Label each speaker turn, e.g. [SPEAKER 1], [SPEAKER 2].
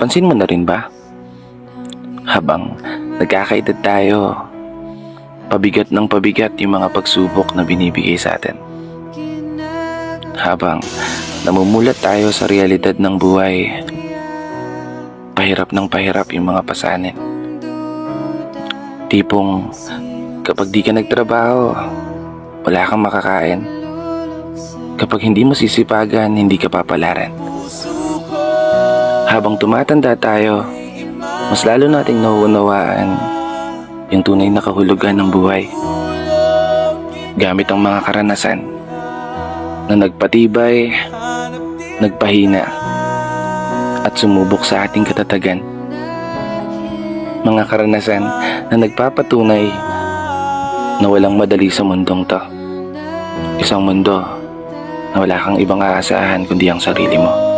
[SPEAKER 1] Napansin mo na rin ba? Habang nagkakaedad tayo, pabigat ng pabigat yung mga pagsubok na binibigay sa atin. Habang namumulat tayo sa realidad ng buhay, pahirap ng pahirap yung mga pasanin. Tipong kapag di ka nagtrabaho, wala kang makakain. Kapag hindi mo sisipagan, hindi ka papalaran. Habang tumatanda tayo, mas lalo nating nauunawaan yung tunay na kahulugan ng buhay. Gamit ang mga karanasan na nagpatibay, nagpahina, at sumubok sa ating katatagan. Mga karanasan na nagpapatunay na walang madali sa mundong to. Isang mundo na wala kang ibang aasahan kundi ang sarili mo.